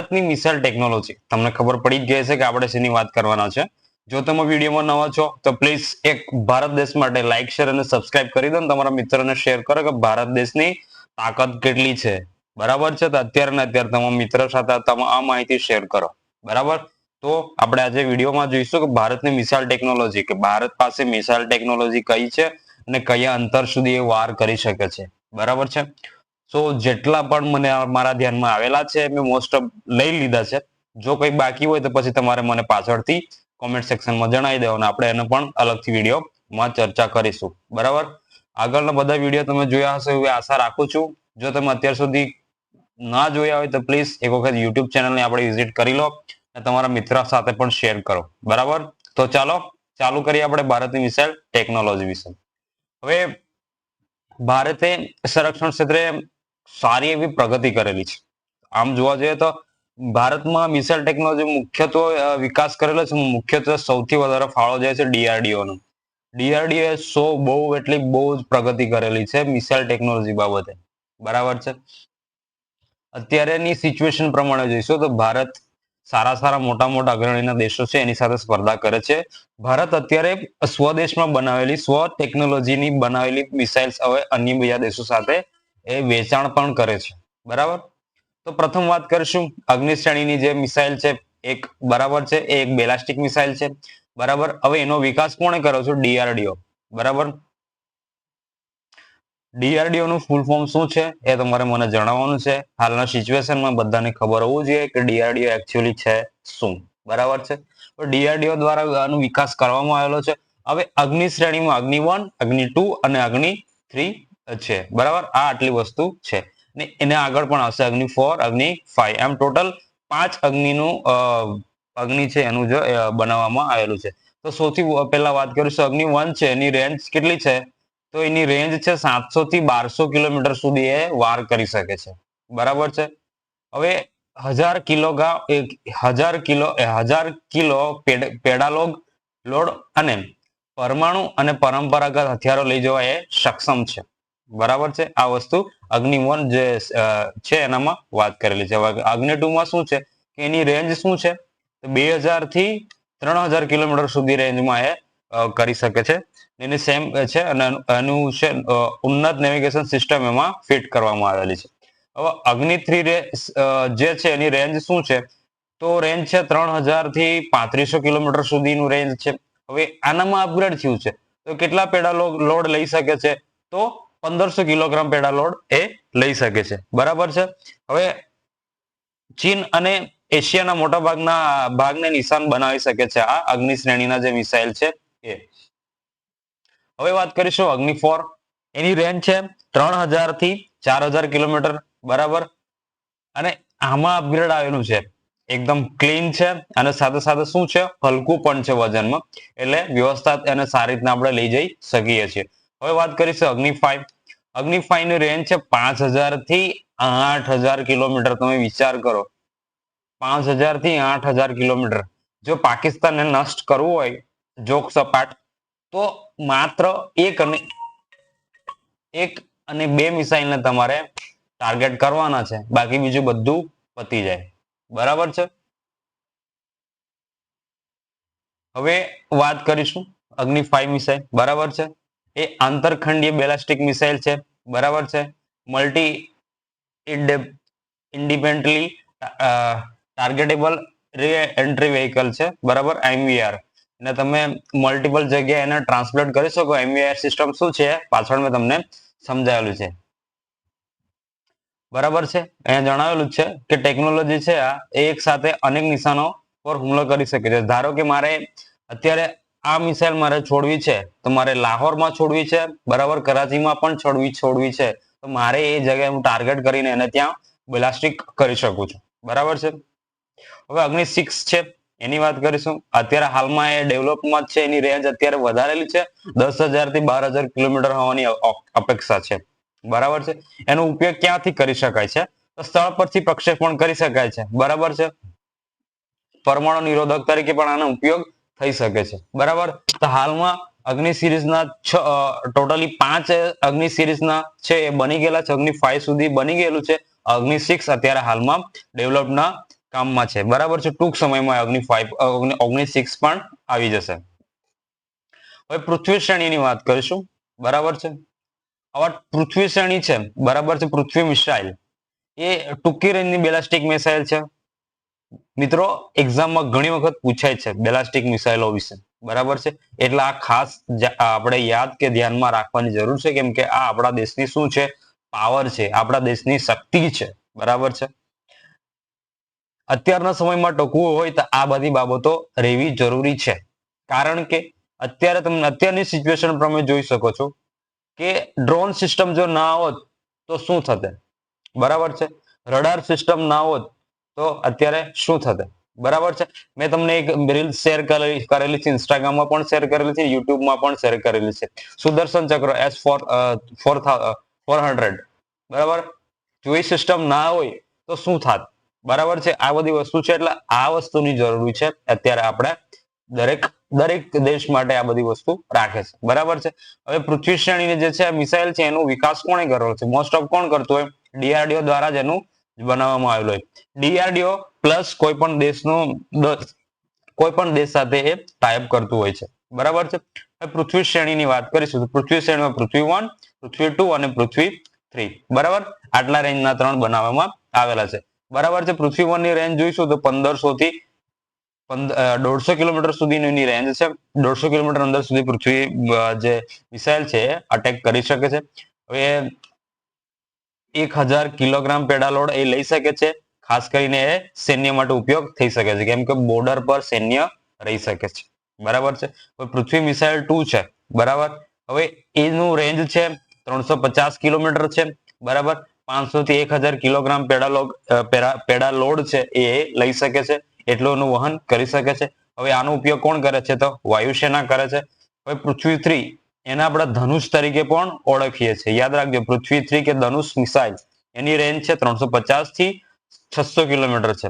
ભારતની missile technology તમને ખબર પડી જ ગઈ છે કે આપણે શેની વાત કરવાના છે. જો તમે વિડીયોમાં નવા છો તો પ્લીઝ એક ભારત દેશ માટે લાઈક શેર અને સબસ્ક્રાઇબ કરી દો, તમારા મિત્રોને શેર કરો કે ભારત દેશની તાકાત કેટલી છે. બરાબર છે, તો અત્યારે ને અત્યારે તમારા મિત્રો સાથે તમે આ માહિતી શેર કરો. બરાબર, તો આપણે આજે વિડીયોમાં જોઈશું કે ભારતની મિસાઇલ ટેકનોલોજી, કે ભારત પાસે મિસાઇલ ટેકનોલોજી કઈ છે અને કયા અંતર સુધી એ વાર કરી શકે છે. બરાબર છે, તો જેટલા પણ મને મારા ધ્યાનમાં આવેલા છે મેં મોસ્ટ ઓફ લઈ લીધા છે. જો કંઈ બાકી હોય તો પછી તમારે મને પાછળથી કોમેન્ટ સેક્શનમાં જણાવી દેવાનું, આપણે એને પણ અલગથી વિડીયોમાં ચર્ચા કરીશું. બરાબર, આગળના બધા વિડીયો તમે જોયા હશે એવી આશા રાખું છું. જો તમે અત્યાર સુધી ના જોયા હોય તો પ્લીઝ એક વખત યુટ્યુબ ચેનલને આપણે વિઝિટ કરી લો અને તમારા મિત્ર સાથે પણ શેર કરો. બરાબર, તો ચાલો ચાલુ કરીએ આપણે ભારતની મિસાઇલ ટેકનોલોજી વિશે. હવે ભારતે સંરક્ષણ ક્ષેત્રે સારી એવી પ્રગતિ કરેલી છે. આમ જોવા જઈએ તો ભારતમાં મિસાઇલ ટેકનોલોજી મુખ્યત્વે વિકાસ કરેલો છે. મુખ્યત્વે સૌથી વધારે ફાળો જાય છે ડીઆરડીઓ નો. ડીઆરડીઓ બહુ જ પ્રગતિ કરેલી છે મિસાઇલ ટેકનોલોજી બાબતે. બરાબર છે, અત્યારેની સિચ્યુએશન પ્રમાણે જોઈશું તો ભારત સારા મોટા અગ્રણીના દેશો છે એની સાથે સ્પર્ધા કરે છે. ભારત અત્યારે સ્વદેશમાં બનાવેલી સ્વ ટેકનોલોજીની બનાવેલી મિસાઇલ્સ હવે અન્ય બીજા દેશો સાથે એ વેચાણ પણ કરે છે. બરાબર, તો પ્રથમ વાત કરીશું અગ્નિ શ્રેણીની જે મિસાઇલ છે એક. બરાબર છે, એ એક બેલાસ્ટિક મિસાઇલ છે. બરાબર, હવે એનો વિકાસ કોણે કર્યો છે? ડીઆરડીઓ. બરાબર, ડીઆરડીઓ નું ફૂલ ફોર્મ શું છે એ તમારે મને જણાવવાનું છે. હાલના સિચ્યુએશનમાં બધાને ખબર હોવું જોઈએ કે ડીઆરડીઓ એકચ્યુઅલી છે શું. બરાબર છે, તો ડીઆરડીઓ દ્વારા આનો વિકાસ કરવામાં આવેલો છે. હવે અગ્નિ શ્રેણીમાં અગ્નિ 1, અગ્નિ 2 અને અગ્નિ 3 છે. બરાબર, આ આટલી વસ્તુ છે ને એને આગળ પણ આવશે અગ્નિ 4, અગ્નિ 5, એમ ટોટલ 5 અગ્નિનું અગ્નિ છે એનું જો બનાવવામાં આવેલું છે. તો સૌથી પહેલા વાત કરીશું અગ્નિ 1 છે, એની રેન્જ કેટલી છે? તો એની રેન્જ છે 700 થી 1200 કિલોમીટર સુધી એ વાર કરી શકે છે. બરાબર છે, હવે 1000 કિલો પેડાલોગ લોડ અને પરમાણુ અને પરંપરાગત હથિયારો લઈ જવા એ સક્ષમ છે. બરાબર છે, આ વસ્તુ અગ્નિ 1 જે છે એનામાં વાત કરેલી છે. અગ્નિ 2 માં શું છે કે એની રેન્જ શું છે? 2000 થી 3000 કિલોમીટર સુધી રેન્જમાં એ કરી શકે છે. એની સેમ છે અને એનું છે ઉન્નત નેવિગેશન સિસ્ટમ એમાં ફિટ કરવામાં આવેલી છે. હવે અગ્નિ 3 જે છે એની રેન્જ શું છે? તો રેન્જ છે 3000 થી 3500 કિલોમીટર સુધીનું રેન્જ છે. હવે આનામાં અપગ્રેડ થયું છે, તો કેટલા પેડા લોડ લઈ શકે છે? તો 1500 કિલોગ્રામ પેડા લોડ એ લઈ શકે છે. બરાબર છે, હવે ચીન અને એશિયાના મોટા ભાગને નિશાન બનાવી શકે છે આ અગ્નિ શ્રેણીના જે મિસાઇલ છે એ. હવે વાત કરીશું અગ્નિ 4. એની રેન્જ છે 3000 થી 4000 કિલોમીટર. બરાબર, અને આમાં અપગ્રેડ આવેલું છે, એકદમ ક્લીન છે અને સાથે સાથે શું છે? હલકું પણ છે વજનમાં, એટલે વ્યવસ્થા એને સારી રીતના આપણે લઈ જઈ શકીએ છીએ. હવે વાત કરીશું અગ્નિ 5. અગ્નિ 5 ની રેન્જ છે 5000 થી 8000 કિલોમીટર. તમે વિચાર કરો, 5000 થી 8000 કિલોમીટર. જો પાકિસ્તાનને નષ્ટ કરવું હોય જોક સપાટ, તો માત્ર એક અને બે મિસાઇલને તમારે ટાર્ગેટ કરવાના છે, બાકી બીજું બધું પતી જાય. બરાબર છે, હવે વાત કરીશું અગ્નિ 5 મિસાઇલ. બરાબર છે, એ આંતરખંડીય બેલાસ્ટિક મિસાઇલ છે. બરાબર છે, મલ્ટી ઇન્ડિપેન્ડન્ટલી ટાર્ગેટેબલ એન્ટ્રી વ્હીકલ છે. બરાબર, એમવીઆર. અને તમે મલ્ટિપલ જગ્યાએ એને ટ્રાન્સલેટ કરી શકો. એમવીઆર સિસ્ટમ શું છે પાછળ મેં તમને સમજાવેલું છે. બરાબર છે, અહીંયા જણાવેલું છે કે ટેકનોલોજી છે આ એક સાથે અનેક નિશાનો પર હુમલો કરી શકે છે. ધારો કે મારે અત્યારે આ મિસાઇલ મારે છોડવી છે, તો મારે લાહોરમાં છોડવી છે. બરાબર, કરાચીમાં પણ છોડવી છે, તો મારે એ જગ્યાએ હું ટાર્ગેટ કરીને એને ત્યાં બ્લાસ્ટિક કરી શકું છું. બરાબર છે, હવે અગ્નિ 6 છે એની વાત કરીશું. અત્યારે હાલમાં એ ડેવલપમાં છે. એની રેન્જ અત્યારે વધારેલી છે, 10,000 થી 12,000 કિલોમીટર હોવાની અપેક્ષા છે. બરાબર છે, એનો ઉપયોગ ક્યાંથી કરી શકાય છે? તો સ્થળ પરથી પ્રક્ષેપણ કરી શકાય છે. બરાબર છે, પરમાણુ નિરોધક તરીકે પણ આનો ઉપયોગ થઈ શકે છે. બરાબર, તો હાલમાં અગ્નિ સિરીઝના ટોટલી 5 અગ્નિ સિરીઝના છે એ બની ગયેલા છે. અગ્નિ 5 સુધી બની ગયેલું છે. અગ્નિ 6 અત્યારે હાલમાં ડેવલપના કામમાં છે, બરાબર છે. ટૂંક સમયમાં અગ્નિ 6 પણ આવી જશે. હવે પૃથ્વી શ્રેણીની વાત કરીશું, બરાબર છે. હવે પૃથ્વી શ્રેણી છે, બરાબર છે. પૃથ્વી મિસાઇલ એ ટૂંકી રેન્જની બેલાસ્ટિક મિસાઇલ છે. મિત્રો એક્ઝામમાં ઘણી વખત પૂછાય છે બેલાસ્ટિક મિસાઇલો વિશે, બરાબર છે. એટલે આ ખાસ આપણે યાદ કે ધ્યાનમાં રાખવાની જરૂર છે, કેમ કે આ આપણા દેશની શું છે, પાવર છે, આપણા દેશની શક્તિ છે, બરાબર છે. અત્યારના સમયમાં ટકવું હોય તો આ બધી બાબતો રહેવી જરૂરી છે, કારણ કે અત્યારની સિચ્યુએશન પ્રમાણે જોઈ શકો છો કે ડ્રોન સિસ્ટમ જો ના હોત તો શું થતે, બરાબર છે. રડાર સિસ્ટમ ના હોત તો અત્યારે શું થતે, બરાબર છે. મેં તમને એક રીલ શેર કરેલી છે, ઇન્સ્ટાગ્રામમાં પણ શેર કરેલી છે, યુટ્યુબમાં પણ શેર કરેલી છે. સુદર્શન ચક્ર S400, બરાબર. જો એ સિસ્ટમ ના હોય તો શું થાત, બરાબર છે. આ બધી વસ્તુ છે, એટલે આ વસ્તુની જરૂરી છે અત્યારે આપણે દરેક દેશ માટે આ બધી વસ્તુ રાખે છે, બરાબર છે. હવે પૃથ્વી શ્રેણીની જે છે મિસાઇલ છે એનો વિકાસ કોણે કરેલો છે, મોસ્ટ ઓફ કોણ કરતું હોય, ડીઆરડીઓ દ્વારા જ એનું બનાવવામાં આવેલું હોય. ડીઆરડીઓ પ્લસ કોઈ પણ દેશ સાથે એ ટાઈપ કરતું હોય છે, બરાબર છે. પૃથ્વી શ્રેણીની વાત કરીશું તો પૃથ્વી શ્રેણીમાં પૃથ્વી 1, પૃથ્વી 2 અને પૃથ્વી 3, બરાબર. આટલા રેન્જના 3 બનાવવામાં આવેલા છે, બરાબર છે. પૃથ્વી 1 ની રેન્જ જોઈશું તો 1500 થી 150 કિલોમીટર સુધીની એની રેન્જ છે. 150 કિલોમીટર અંદર સુધી પૃથ્વી જે મિસાઇલ છે એ અટેક કરી શકે છે. હવે 1000 કિલોગ્રામ પેડાલોડ એ લઈ શકે છે. ખાસ કરીને એ સૈન્ય માટે ઉપયોગ થઈ શકે છે, કેમ કે બોર્ડર પર સૈન્ય રહી શકે છે, બરાબર છે. પૃથ્વી મિસાઇલ 2 છે, બરાબર. હવે એનું રેન્જ છે 350 કિલોમીટર છે, બરાબર. 500 થી 1000 કિલોગ્રામ પેડાલોડ છે એ લઈ શકે છે, એટલું એનું વહન કરી શકે છે. હવે આનો ઉપયોગ કોણ કરે છે તો વાયુસેના કરે છે. હવે પૃથ્વી 3 એને આપણે ધનુષ તરીકે પણ ઓળખીએ છીએ, યાદ રાખજો. પૃથ્વી 3 કે ધનુષ મિસાઇલ એની રેન્જ છે 350 થી 600 કિલોમીટર છે.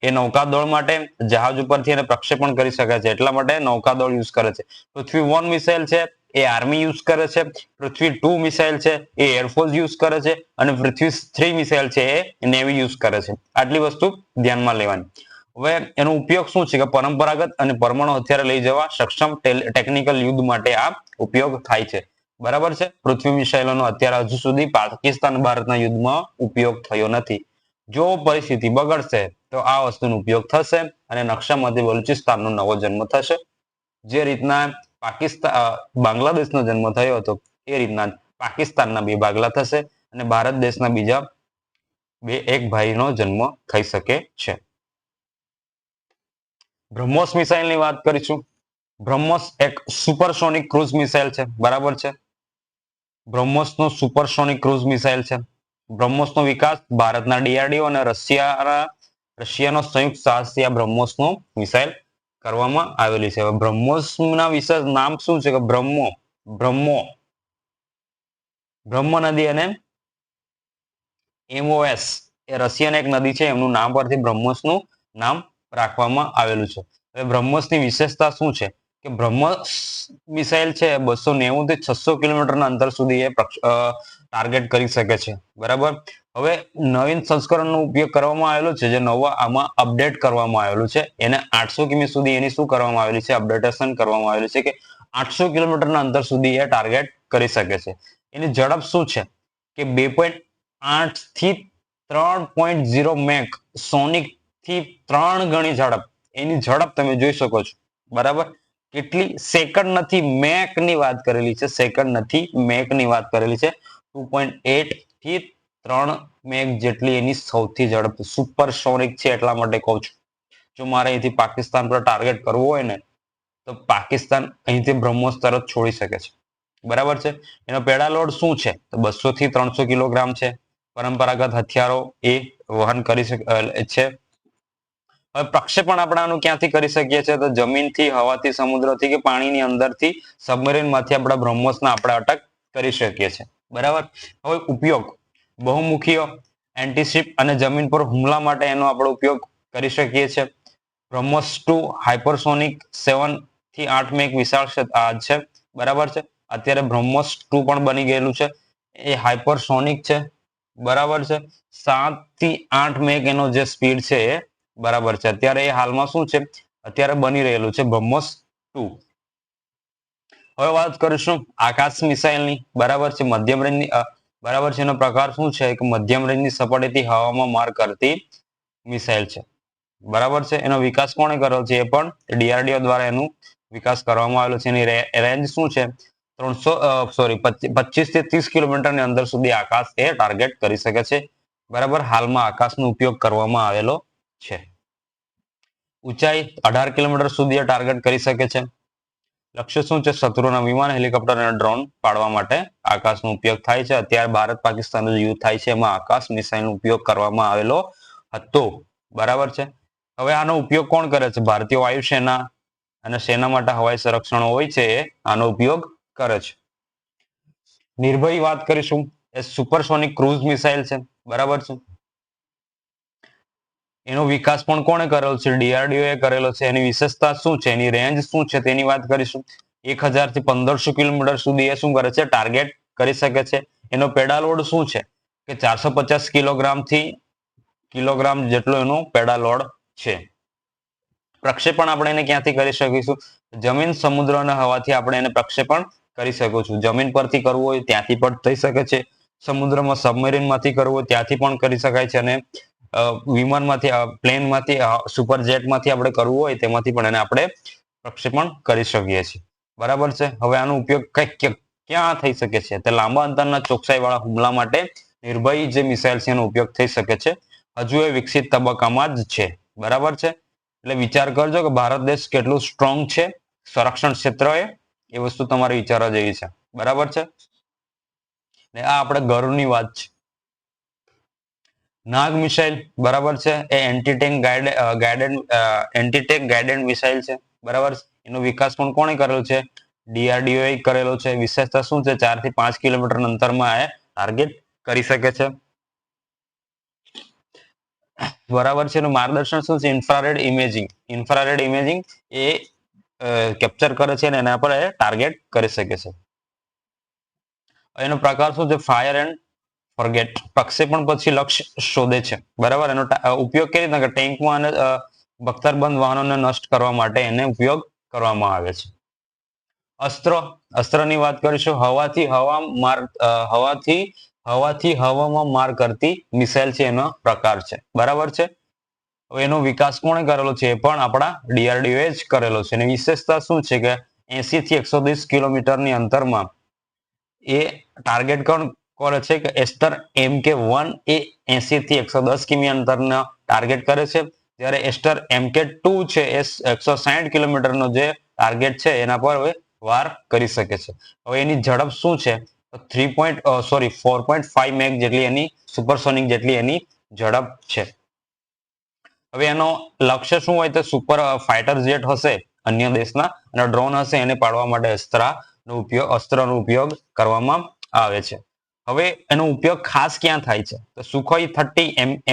એ નૌકાદળ માટે જહાજ ઉપરથી એને પ્રક્ષેપણ કરી શકાય છે, એટલા માટે નૌકાદળ યુઝ કરે છે. પૃથ્વી 1 મિસાઇલ છે એ આર્મી યુઝ કરે છે. પૃથ્વી 2 મિસાઇલ છે એ એરફોર્સ યુઝ કરે છે, અને પૃથ્વી 3 મિસાઇલ છે એ નેવી યુઝ કરે છે. આટલી વસ્તુ ધ્યાનમાં લેવાની. હવે એનો ઉપયોગ શું છે કે પરંપરાગત અને પરમાણુ હથિયાર લઈ જવા સક્ષમ ટેકનિકલ યુદ્ધ માટે આ ઉપયોગ થાય છે, બરાબર છે. પૃથ્વી મિસાઇલોનો અત્યારે હજુ સુધી પાકિસ્તાન ભારતના યુદ્ધમાં ઉપયોગ થયો નથી. જો પરિસ્થિતિ બગડશે તો આ વસ્તુનો ઉપયોગ થશે અને નકશામાંથી બલુચિસ્તાનનો નવો જન્મ થશે. જે રીતના બાંગ્લાદેશનો જન્મ થયો હતો એ રીતના પાકિસ્તાનના 2 ભાગલા થશે અને ભારત દેશના બીજા એક ભાઈનો જન્મ થઈ શકે છે. બ્રહ્મોસ મિસાઇલની વાત કરીશું. બ્રહ્મોસ એક સુપરસોનિક ક્રુઝ મિસાઇલ છે, બરાબર છે. બ્રહ્મોસનો સુપરસોનિક ક્રુઝ મિસાઇલ છે. બ્રહ્મોસનો વિકાસ ભારતના ડીઆરડીઓ અને રશિયાનો સંયુક્ત સાહસથી આ બ્રહ્મોસનો મિસાઇલ કરવામાં આવેલી છે. બ્રહ્મોસના વિશે નામ શું છે કે બ્રહ્મ નદી અને એમઓએસ એ રશિયન એક નદી છે, એમનું નામ પરથી બ્રહ્મોસનું નામ રાખવામાં આવેલું છે. હવે બ્રહ્મોસની વિશેષતા શું છે કે બ્રહ્મોસ મિસાઇલ છે 290 થી 600 કિલોમીટરના અંતર સુધી એ ટાર્ગેટ કરી શકે છે, બરાબર. હવે નવીન સંસ્કરણનો ઉપયોગ કરવામાં આવેલો છે, જે આમાં અપડેટ કરવામાં આવેલું છે. એને 800 કિમી સુધી એની શું કરવામાં આવેલી છે, અપડેટેશન કરવામાં આવેલું છે કે 800 કિલોમીટરના અંતર સુધી એ ટાર્ગેટ કરી શકે છે. એની ઝડપ શું છે કે 2.8 થી 3.0 મેક સોનિક થી 3 ગણી ઝડપ. એની ઝડપ તમે જોઈ શકો છો, બરાબર. કેટલી સેકન્ડ નથી, મેક ની વાત કરેલી છે, સેકન્ડ નથી, મેક ની વાત કરેલી છે. 2.8 થી 3 મેક જેટલી એની સૌથી ઝડપ સુપરસોનિક છે, એટલા માટે કહું છું. જો મારે અહીંથી પાકિસ્તાન પર ટાર્ગેટ કરવું હોય ને તો પાકિસ્તાન અહીંથી બ્રહ્મોસ તરત છોડી શકે છે, બરાબર છે. એનો પેડાલોડ શું છે તો 200 થી 300 કિલોગ્રામ છે. પરંપરાગત હથિયારો એ વહન કરી શકે છે. હવે પ્રક્ષેપણ આપણે આનું ક્યાંથી કરી શકીએ છીએ તો જમીનથી, હવાથી, સમુદ્રથી કે પાણીની અંદરથી સબમરીનમાંથી આપણા બ્રહ્મોસને આપણે અટક કરી શકીએ છીએ, બરાબર. હવે ઉપયોગ બહુમુખીય, એન્ટીશિપ અને જમીન પર હુમલા માટે એનો આપણે ઉપયોગ કરી શકીએ છીએ. બ્રહ્મોસ 2 હાઇપરસોનિક 7 થી 8 મેક વિશાળ છે, બરાબર છે. અત્યારે બ્રહ્મોસ 2 પણ બની ગયેલું છે, એ હાઇપરસોનિક છે, બરાબર છે. 7 થી 8 મેક એનો જે સ્પીડ છે એ બરાબર છે. અત્યારે એ હાલમાં શું છે, અત્યારે બની રહેલું છે BrahMos-2. હવે વાત કરીશું આકાશ મિસાઇલની. બરાબર છે, મધ્યમ રેન્જની. બરાબર છે, એનો પ્રકાર શું છે કે મધ્યમ રેન્જની સપાટીથી હવામાં માર કરતી મિસાઇલ છે. બરાબર છે, એનો વિકાસ કોણે કર્યો છે? એ પણ DRDO દ્વારા એનું વિકાસ કરવામાં આવેલો છે. એની રેન્જ શું છે? 25 થી 30 કિલોમીટરની અંદર સુધી આકાશ એ ટાર્ગેટ કરી શકે છે. બરાબર, હાલમાં આકાશનો ઉપયોગ કરવામાં આવેલો છે. ઊંચાઈ 18 કિલોમીટર સુધી ટાર્ગેટ કરી શકે છે. લક્ષ્ય શું છે? શત્રુના વિમાન, હેલિકોપ્ટર અને ડ્રોન પાડવા માટે આકાશનો ઉપયોગ થાય છે. અત્યારે ભારત પાકિસ્તાનનો યુદ્ધ થાય છે, એમાં આકાશ મિસાઇલનો ઉપયોગ કરવામાં આવેલો હતો. બરાબર છે. હવે આનો ઉપયોગ કોણ કરે છે? ભારતીય વાયુસેના અને સેના માટે હવાઈ સંરક્ષણ હોય છે, એ આનો ઉપયોગ કરે છે. નિર્ભય વાત કરીશું. એ સુપરસોનિક ક્રૂઝ મિસાઇલ છે. બરાબર છે. એનો વિકાસ પણ કોણે કરેલો છે? DRDO એ કરેલો છે. એની વિશેષતા શું છે? એની રેન્જ શું છે? તેની વાત કરીશું. 1000 થી 1500 કિલોમીટર સુધી એ શું કરે છે? ટાર્ગેટ કરી શકે છે. એનો પેડાલોડ શું છે? કે 450 કિલોગ્રામ જેટલો એનો પેડાલોડ છે. પ્રક્ષેપણ આપણે એને ક્યાંથી કરી શકીશું? જમીન, સમુદ્ર અને હવાથી આપણે એને પ્રક્ષેપણ કરી શકીશું. જમીન પરથી કરવું હોય ત્યાંથી પણ થઈ શકે છે. સમુદ્રમાં સબમરીનમાંથી કરવું હોય ત્યાંથી પણ કરી શકાય છે. અને વિમાનમાંથી, પ્લેનમાંથી, સુપરજેટમાંથી આપણે કરવું હોય તેમાંથી પણ એને આપણે પ્રક્ષેપણ કરી શકીએ છીએ. બરાબર છે. હવે આનો ઉપયોગ ક્યાં થઈ શકે છે? તે લાંબા અંતરના ચોકસાઈવાળા હુમલા માટે નિર્ભય જે મિસાઇલ છે એનો ઉપયોગ થઈ શકે છે. હજુ એ વિકસિત તબક્કામાં જ છે. બરાબર છે. એટલે વિચાર કરજો કે ભારત દેશ કેટલું સ્ટ્રોંગ છે સંરક્ષણ ક્ષેત્રે, એ વસ્તુ તમારે વિચારવા જેવી છે. બરાબર છે. ને આ આપણે ગર્વની વાત છે. નાગ મિસાઇલ. બરાબર છે, એ એન્ટીટેક ગાઇડેડ મિસાઇલ છે. બરાબર. એનો વિકાસ પણ કોણે કરેલો છે? DRDO એ કરેલો છે. વિશેષતા શું છે? 4 થી 5 કિલોમીટર અંતરમાં એ ટાર્ગેટ કરી શકે છે. બરાબર છે. એનું માર્ગદર્શન શું છે? Infrared imaging. ઇન્ફ્રારેડ ઇમેજિંગ એ કેપ્ચર કરે છે અને એના પર એ ટાર્ગેટ કરી શકે છે. એનો પ્રકાર શું છે? Fire and forget. પ્રક્ષેપણ પછી લક્ષ્ય શોધે છે. બરાબર. એનો ઉપયોગ કેવી રીતના? ટેન્કમાં અને બખ્તરબંધ વાહનોને નષ્ટ કરવા માટે એને ઉપયોગ કરવામાં આવે છે. અસ્ત્રની વાત કરીશું. હવાથી હવામાં માર કરતી મિસાઇલ છે, એનો પ્રકાર છે. બરાબર છે. હવે એનો વિકાસ કોણે કરેલો છે? એ પણ આપણા DRDO એ જ કરેલો છે. એની વિશેષતા શું છે? કે 80 થી 130 કિલોમીટરની અંતરમાં એ ટાર્ગેટ કરે છે કે એસ્ટર MK-1 એ 80 થી 110 કિમી અંતરના ટાર્ગેટ કરે છે. જ્યારે એસ્ટર MK-2 છે એ 160 કિલોમીટરનો જે ટાર્ગેટ છે એના પર વાર કરી શકે છે. હવે એની ઝડપ શું છે? 4.5 મેક જેટલી એની સુપરસોનિક જેટલી એની ઝડપ છે. હવે એનો લક્ષ્ય શું હોય? તો સુપર ફાઇટર જેટ હશે અન્ય દેશના, અને ડ્રોન હશે, એને પાડવા માટે અસ્ત્રનો ઉપયોગ કરવામાં આવે છે. હવે એનો ઉપયોગ ખાસ ક્યાં થાય છે? તો સુખોઈ 30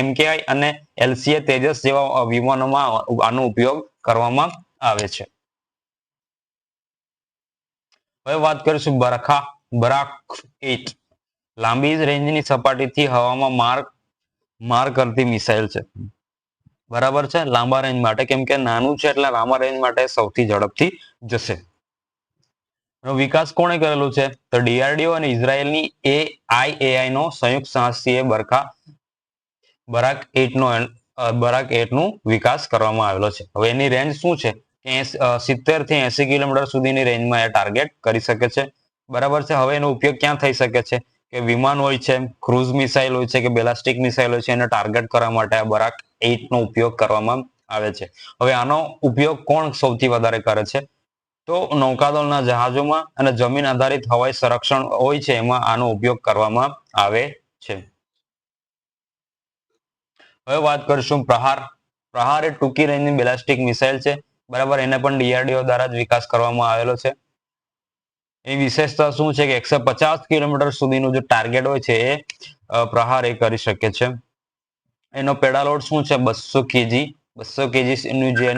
MKI અને LCA તેજસ જેવા વિમાનોમાં આનો ઉપયોગ કરવામાં આવે છે. હવે વાત કરીશું બરાક 8. લાંબી રેન્જની સપાટીથી હવામાં માર કરતી મિસાઇલ છે. બરાબર છે. લાંબા રેન્જ માટે, કેમ કે નાનું છે એટલે લાંબા રેન્જ માટે સૌથી ઝડપથી જશે. વિકાસ કોણે કરેલું છે? તો DRDO અને ઇઝરાયેલની IAI નો સંયુક્ત સાહસી બરાક 8 નું વિકાસ કરવામાં આવેલો છે. હવે એની રેન્જ શું છે? 70 થી 80 કિલોમીટર સુધીની રેન્જમાં એ ટાર્ગેટ કરી શકે છે. બરાબર છે. હવે એનો ઉપયોગ ક્યાં થઈ શકે છે? કે વિમાન હોય છે, ક્રૂઝ મિસાઇલ હોય છે, કે બેલાસ્ટિક મિસાઇલ હોય છે, એને ટાર્ગેટ કરવા માટે આ બરાક 8 નો ઉપયોગ કરવામાં આવે છે. હવે આનો ઉપયોગ કોણ સૌથી વધારે કરે છે? તો નૌકાદળના જહાજોમાં અને જમીન આધારિત હવાઈ સંરક્ષણ હોય છે, એમાં આનો ઉપયોગ કરવામાં આવે છે. હવે વાત કરીશું પ્રહાર એ ટૂંકી રેન્જની બેલાસ્ટિક મિસાઇલ છે. બરાબર. એને પણ DRDO દ્વારા જ વિકાસ કરવામાં આવેલો છે. એની વિશેષતા શું છે? કે 150 કિલોમીટર સુધીનું જે ટાર્ગેટ હોય છે એ પ્રહાર એ કરી શકે છે. એનો પેડાલોડ શું છે? 200 kg. 200 kg એનું જે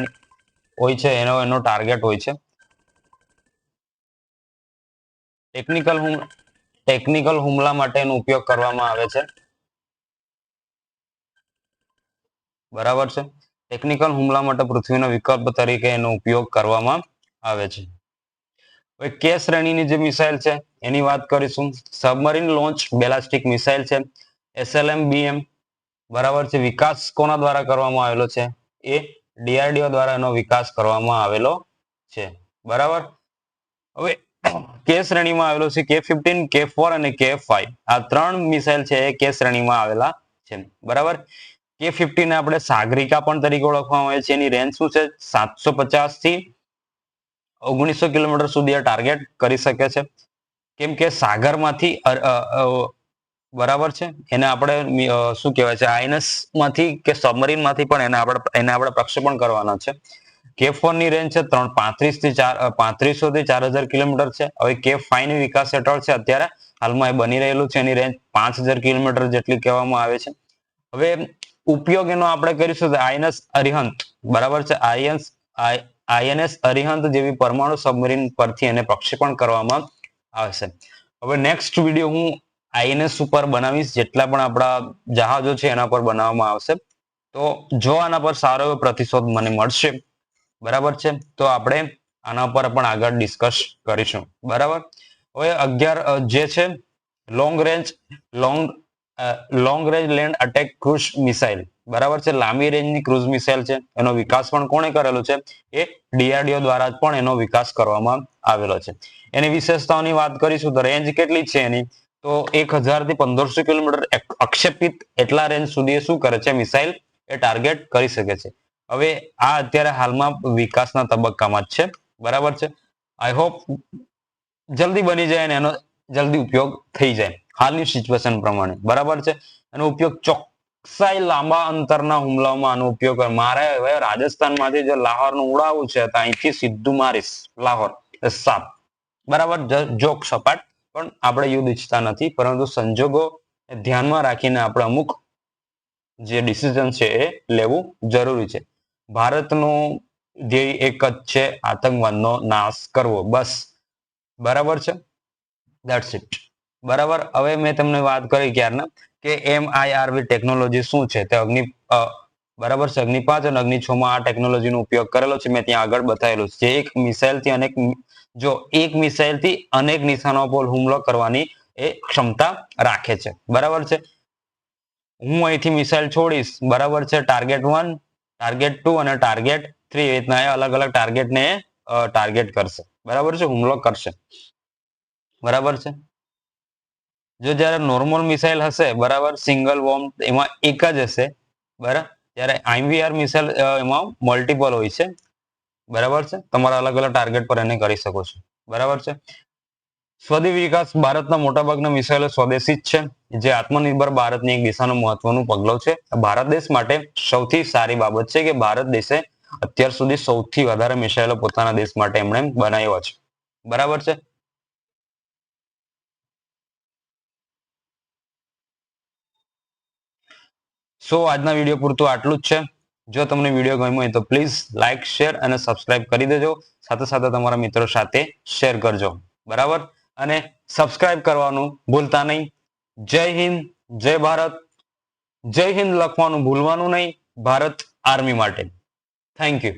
હોય છે એનો ટાર્ગેટ હોય છે. ટેકનિકલ હુમલા માટે એનો ઉપયોગ કરવામાં આવે છે. બરાબર છે. ટેકનિકલ હુમલા માટે પૃથ્વીના વિકલ્પ તરીકે એનો ઉપયોગ કરવામાં આવે છે. હવે કે શ્રેણીની જે મિસાઇલ છે એની વાત કરીશું. સબમરીન લોન્ચ બેલાસ્ટિક મિસાઇલ છે, SLM-BM. બરાબર છે. વિકાસ કોના દ્વારા કરવામાં આવેલો છે? એ DRDO દ્વારા એનો વિકાસ કરવામાં આવેલો છે. બરાબર. હવે કે શ્રેણીમાં આવેલો છે K-15, K-4 અને K-5. આ 3 મિસાઇલ છે એ કે શ્રેણીમાં આવેલા છે. બરાબર. K-15 ને આપણે સાગરિકા પણ તરીકે ઓળખવામાં આવે છે. એની રેન્જ શું છે? 750 થી 1900 કિલોમીટર સુધી ટાર્ગેટ કરી શકે છે. કેમ કે સાગરમાંથી બરાબર છે એને આપણે શું કહેવાય છે આઈએનએસ માંથી કે સબમરીન માંથી પણ એને આપણે પ્રક્ષેપણ કરવાના છે. K-4 ની રેન્જ છે 3500 થી 4000 કિલોમીટર છે. હવે K-5 ની વિકાસ હેઠળ છે અત્યારે હાલમાં એ બની રહેલું છે. એની રેન્જ 5000 કિલોમીટર જેટલી કહેવામાં આવે છે. હવે ઉપયોગ એનો આપણે કરીશું આઈએનએસ અરિહંત. બરાબર છે. આઈએનએસ અરિહંત જેવી પરમાણુ સબમરીન પરથી એને પ્રક્ષેપણ કરવામાં આવશે. હવે નેક્સ્ટ વિડીયો હું આઈએનએસ ઉપર બનાવીશ. જેટલા પણ આપણા જહાજો છે એના પર બનાવવામાં આવશે. તો જો આના પર સારો એવો પ્રતિસાદ મને મળશે, બરાબર છે, તો આપણે આના પર પણ આગળ ડિસ્કસ કરીશું. બરાબર. હવે 11 જે છે long range land attack cruise missile. બરાબર છે. લાંબી રેન્જની ક્રુઝ મિસાઇલ છે. એનો વિકાસ પણ કોણે કરેલો છે? એ DRDO દ્વારા જ પણ એનો વિકાસ કરવામાં આવેલો છે. એની વિશેષતાઓની વાત કરીશું તો રેન્જ કેટલી છે એની? તો 1000 થી 1500 કિલોમીટર અક્ષેપિત એટલા રેન્જ સુધી શું કરે છે? મિસાઇલ એ ટાર્ગેટ કરી શકે છે. હવે આ અત્યારે હાલમાં વિકાસના તબક્કામાં જ છે. બરાબર છે. આઈ હોપ જલ્દી બની જાય અને એનો જલ્દી ઉપયોગ થઈ જાય હાલની સિચ્યુએશન પ્રમાણે. બરાબર છે. એનો ઉપયોગ ચોકસાઈ લાંબા અંતરના હુમલાઓમાં આનો ઉપયોગ મારે હવે રાજસ્થાનમાંથી જો લાહોરનું ઉડાવવું છે તો અહીંથી સીધું મારીશ લાહોર સાપ. બરાબર. જોક સપાટ, પણ આપણે યુદ્ધ ઈચ્છતા નથી, પરંતુ સંજોગો ધ્યાનમાં રાખીને આપણે અમુક જે ડિસિઝન છે એ લેવું જરૂરી છે. ભારતનું ધ્યેય એક જ છે, આતંકવાદનો નાશ કરવો. બસ. બરાબર છે. That's it. બરાબર. હવે મેં તમને વાત કરી ક્યારના કે MIRV ટેકનોલોજી શું છે તે બરાબર છે. અગ્નિ 5 અને અગ્નિ 6 માં આ ટેકનોલોજીનો ઉપયોગ કરેલો છે. મેં ત્યાં આગળ બતાવેલું છે. એક મિસાઇલ થી અનેક નિશાનો પર હુમલો કરવાની એ ક્ષમતા રાખે છે. બરાબર છે. હું અહીંથી મિસાઇલ છોડીશ. બરાબર છે. ટાર્ગેટ 1, ટાર્ગેટ 2 અને ટાર્ગેટ 3 એ રીતના અલગ અલગ ટાર્ગેટને ટાર્ગેટ કરશે. બરાબર છે. હુમલો કરશે. બરાબર છે. જો જ્યારે નોર્મલ મિસાઇલ હશે, બરાબર, સિંગલ બોમ્બ એમાં એક જ હશે. બરાબર. જ્યારે IMVR મિસાઇલ એમાં મલ્ટિપલ હોય છે. બરાબર છે. તમારા અલગ અલગ ટાર્ગેટ પર એને કરી શકો છો. બરાબર છે. સ્વદેશી વિકાસ. ભારતના મોટાભાગના મિસાઇલો સ્વદેશી જ છે, જે આત્મનિર્ભર ભારતની એક દિશાનું મહત્વનું પગલું છે. ભારત દેશ માટે સૌથી સારી બાબત છે કે ભારત દેશે અત્યાર સુધી સૌથી વધારે મિસાઇલો પોતાના દેશ માટે એમણે બનાવ્યા છે. બરાબર છે. આજના વિડીયો પૂરતું આટલું જ છે. જો તમને વિડીયો ગમ્યો હોય તો પ્લીઝ લાઇક, શેર અને સબસ્ક્રાઇબ કરી દેજો. સાથે સાથે તમારા મિત્રો સાથે શેર કરજો. બરાબર. અને સબસ્ક્રાઇબ કરવાનું ભૂલતા નહીં. જય હિન્દ, જય ભારત. જય હિન્દ લખવાનું ભૂલવાનું નહીં ભારત આર્મી માટે. Thank you.